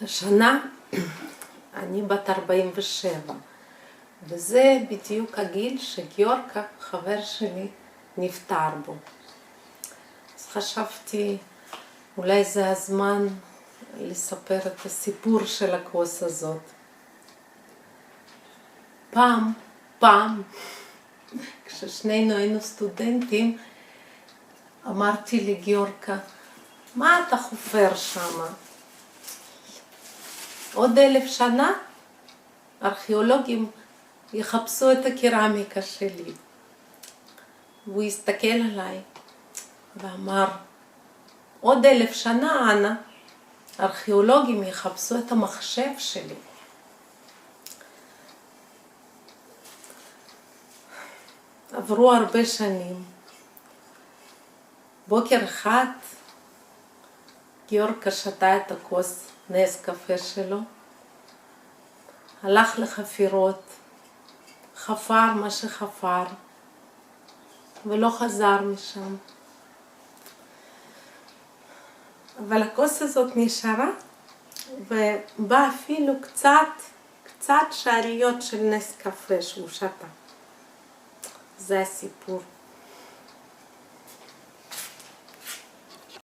השנה אני בת 47, וזה בדיוק הגיל שגיורקה, חבר שלי, נפטר בו. אז חשבתי, אולי זה הזמן לספר את הסיפור של הכוס הזאת. פעם, כששנינו היינו סטודנטים, אמרתי לגיורקה, מה אתה חופר שמה? עוד 1000 שנה ארכיאולוגים יחפשו את הקרמיקה שלי. והוא הסתכל עליי ואמר, עוד 1000 שנה, אנה, ארכיאולוגים יחפשו את המחשב שלי. עברו הרבה שנים. בוקר אחד גיורקה שתה את הכוס נס קפה שלו, הלך לחפירות, חפר מה שחפר, ולא חזר משם. אבל הכוס הזאת נשארה, ובא אפילו קצת שעריות של נס קפה שהוא שתה. זה הסיפור.